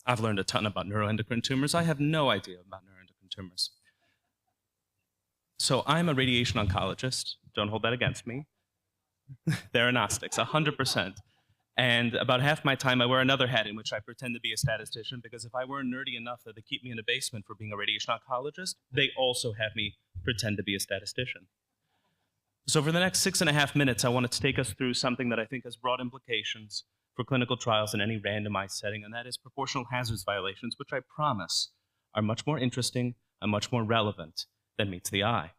I've learned a ton about neuroendocrine tumors. I have no idea about neuroendocrine tumors. So I'm a radiation oncologist. Don't hold that against me. Theranostics, 100%. And about half my time, I wear another hat in which I pretend to be a statistician, because if I weren't nerdy enough that they keep me in a basement for being a radiation oncologist, they also have me pretend to be a statistician. So for the next 6.5 minutes, I wanted to take us through something that I think has broad implications for clinical trials in any randomized setting, and that is proportional hazards violations, which I promise are much more interesting and much more relevant than meets the eye.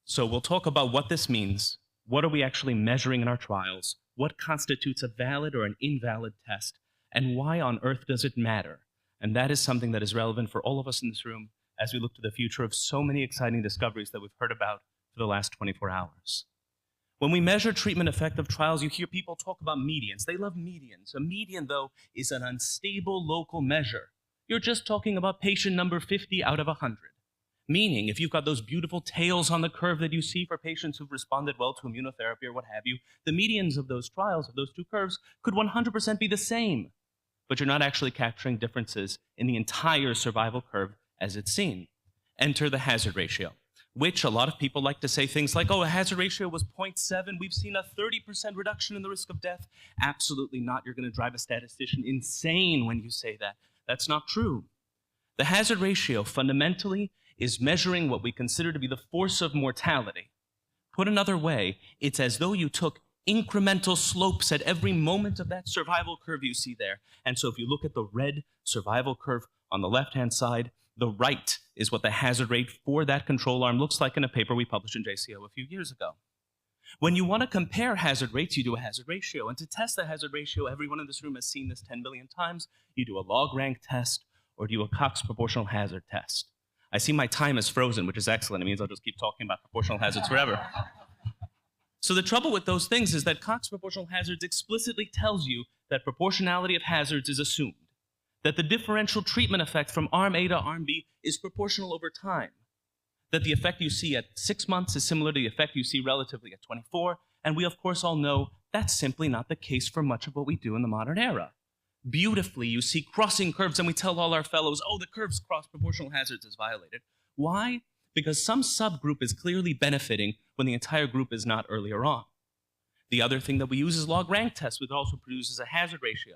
So we'll talk about what this means, what are we actually measuring in our trials, what constitutes a valid or an invalid test, and why on earth does it matter? And that is something that is relevant for all of us in this room as we look to the future of so many exciting discoveries that we've heard about for the last 24 hours. When we measure treatment effect of trials, you hear people talk about medians. They love medians. A median, though, is an unstable local measure. You're just talking about patient number 50 out of 100. Meaning, if you've got those beautiful tails on the curve that you see for patients who've responded well to immunotherapy or what have you, the medians of those trials, of those two curves, could 100% be the same. But you're not actually capturing differences in the entire survival curve as it's seen. Enter the hazard ratio, which a lot of people like to say things like, oh, a hazard ratio was 0.7, we've seen a 30% reduction in the risk of death. Absolutely not. You're going to drive a statistician insane when you say that. That's not true. The hazard ratio fundamentally is measuring what we consider to be the force of mortality. Put another way, it's as though you took incremental slopes at every moment of that survival curve you see there. And so if you look at the red survival curve on the left-hand side, the right is what the hazard rate for that control arm looks like in a paper we published in JCO a few years ago. When you want to compare hazard rates, you do a hazard ratio. And to test the hazard ratio, everyone in this room has seen this 10 billion times. You do a log rank test or do a Cox proportional hazard test. I see my time is frozen, which is excellent. It means I'll just keep talking about proportional hazards forever. So the trouble with those things is that Cox proportional hazards explicitly tells you that proportionality of hazards is assumed, that the differential treatment effect from arm A to arm B is proportional over time, that the effect you see at 6 months is similar to the effect you see relatively at 24, and we of course all know that's simply not the case for much of what we do in the modern era. Beautifully, you see crossing curves, and we tell all our fellows, oh, the curves cross proportional hazards is violated. Why? Because some subgroup is clearly benefiting when the entire group is not earlier on. The other thing that we use is log rank tests, which also produces a hazard ratio.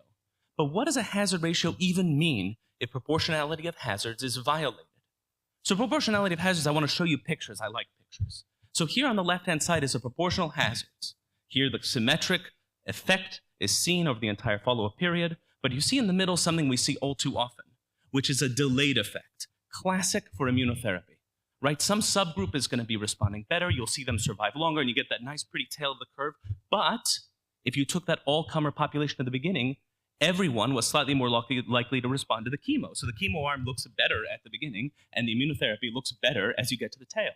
But what does a hazard ratio even mean if proportionality of hazards is violated? So proportionality of hazards, I want to show you pictures. I like pictures. So here on the left-hand side is a proportional hazards. Here the symmetric effect is seen over the entire follow-up period. But you see in the middle something we see all too often, which is a delayed effect, classic for immunotherapy, right? Some subgroup is going to be responding better, you'll see them survive longer, and you get that nice pretty tail of the curve. But if you took that all-comer population at the beginning, everyone was slightly more likely to respond to the chemo. So the chemo arm looks better at the beginning, and the immunotherapy looks better as you get to the tail.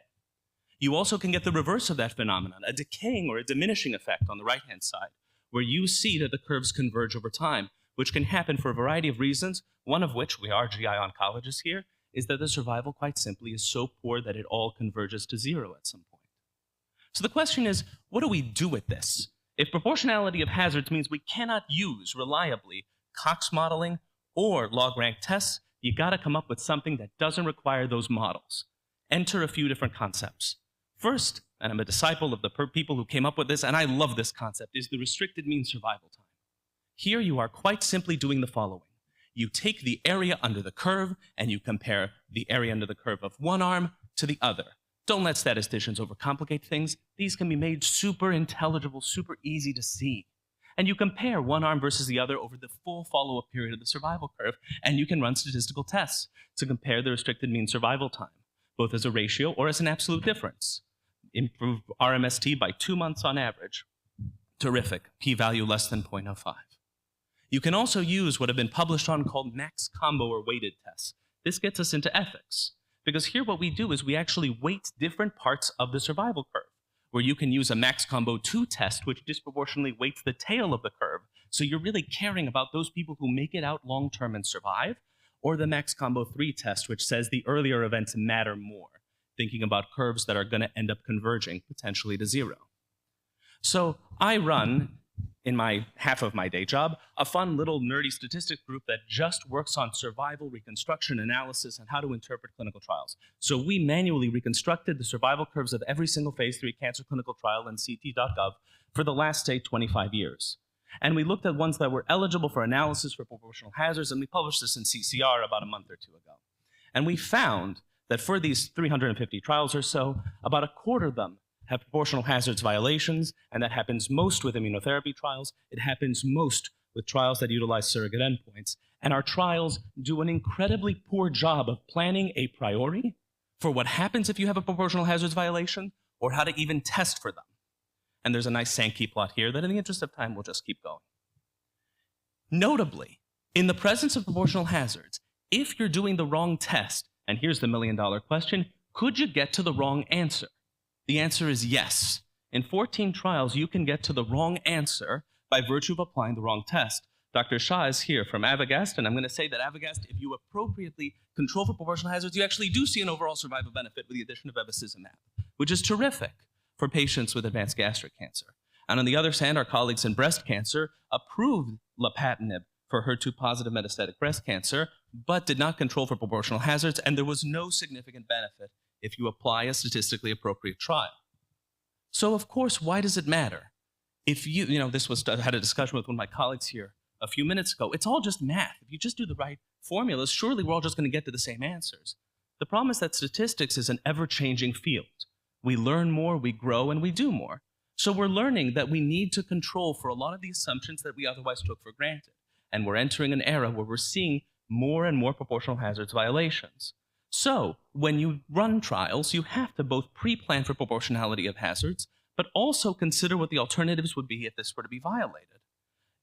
You also can get the reverse of that phenomenon, a decaying or a diminishing effect on the right-hand side, where you see that the curves converge over time, which can happen for a variety of reasons, one of which, we are GI oncologists here, is that the survival quite simply is so poor that it all converges to zero at some point. So the question is, what do we do with this? If proportionality of hazards means we cannot use reliably Cox modeling or log rank tests, you gotta come up with something that doesn't require those models. Enter a few different concepts. First, and I'm a disciple of the people who came up with this, and I love this concept, is the restricted mean survival time. Here you are quite simply doing the following. You take the area under the curve and you compare the area under the curve of one arm to the other. Don't let statisticians overcomplicate things. These can be made super intelligible, super easy to see. And you compare one arm versus the other over the full follow-up period of the survival curve, and you can run statistical tests to compare the restricted mean survival time, both as a ratio or as an absolute difference. Improve RMST by 2 months on average. Terrific. P-value less than 0.05. You can also use what have been published on called max combo or weighted tests. This gets us into ethics, because here what we do is we actually weight different parts of the survival curve, where you can use a max combo 2 test, which disproportionately weights the tail of the curve, so you're really caring about those people who make it out long-term and survive, or the max combo 3 test, which says the earlier events matter more, thinking about curves that are going to end up converging potentially to zero. So I run in my half of my day job, a fun little nerdy statistics group that just works on survival, reconstruction, analysis, and how to interpret clinical trials. So we manually reconstructed the survival curves of every single phase 3 cancer clinical trial in ct.gov for the last, say, 25 years. And we looked at ones that were eligible for analysis for proportional hazards, and we published this in CCR about a month or two ago. And we found that for these 350 trials or so, about a quarter of them have proportional hazards violations, and that happens most with immunotherapy trials. It happens most with trials that utilize surrogate endpoints. And our trials do an incredibly poor job of planning a priori for what happens if you have a proportional hazards violation, or how to even test for them. And there's a nice Sankey plot here that in the interest of time, we'll just keep going. Notably, in the presence of proportional hazards, if you're doing the wrong test, and here's the million-dollar question, could you get to the wrong answer? The answer is yes. In 14 trials, you can get to the wrong answer by virtue of applying the wrong test. Dr. Shah is here from Avogast, and I'm going to say that Avogast, if you appropriately control for proportional hazards, you actually do see an overall survival benefit with the addition of bevacizumab, which is terrific for patients with advanced gastric cancer. And on the other hand, our colleagues in breast cancer approved lapatinib for HER2-positive metastatic breast cancer, but did not control for proportional hazards, and there was no significant benefit if you apply a statistically appropriate trial. So, of course, why does it matter? If I had a discussion with one of my colleagues here a few minutes ago. It's all just math. If you just do the right formulas, surely we're all just going to get to the same answers. The problem is that statistics is an ever-changing field. We learn more, we grow, and we do more. So we're learning that we need to control for a lot of the assumptions that we otherwise took for granted. And we're entering an era where we're seeing more and more proportional hazards violations. So when you run trials, you have to both pre-plan for proportionality of hazards, but also consider what the alternatives would be if this were to be violated.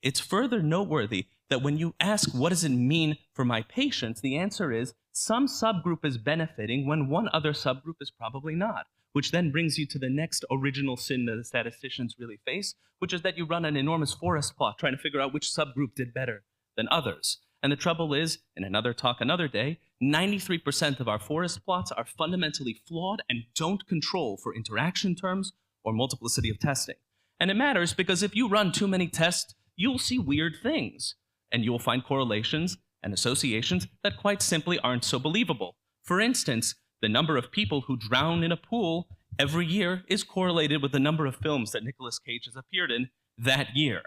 It's further noteworthy that when you ask, what does it mean for my patients, the answer is some subgroup is benefiting when one other subgroup is probably not, which then brings you to the next original sin that the statisticians really face, which is that you run an enormous forest plot trying to figure out which subgroup did better than others. And the trouble is, in another talk another day, 93% of our forest plots are fundamentally flawed and don't control for interaction terms or multiplicity of testing. And it matters because if you run too many tests, you'll see weird things, and you'll find correlations and associations that quite simply aren't so believable. For instance, the number of people who drown in a pool every year is correlated with the number of films that Nicolas Cage has appeared in that year.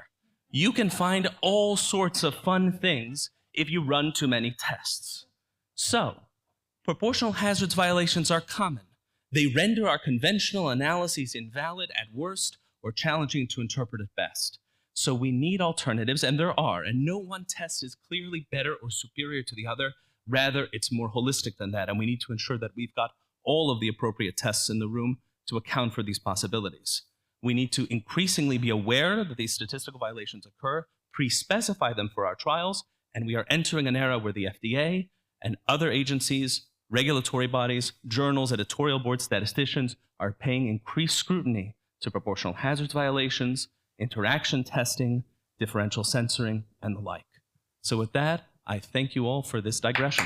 You can find all sorts of fun things if you run too many tests. So, proportional hazards violations are common. They render our conventional analyses invalid at worst or challenging to interpret at best. So we need alternatives, and there are, and no one test is clearly better or superior to the other. Rather, it's more holistic than that, and we need to ensure that we've got all of the appropriate tests in the room to account for these possibilities. We need to increasingly be aware that these statistical violations occur, pre-specify them for our trials, and we are entering an era where the FDA and other agencies, regulatory bodies, journals, editorial boards, statisticians are paying increased scrutiny to proportional hazards violations, interaction testing, differential censoring, and the like. So with that, I thank you all for this digression.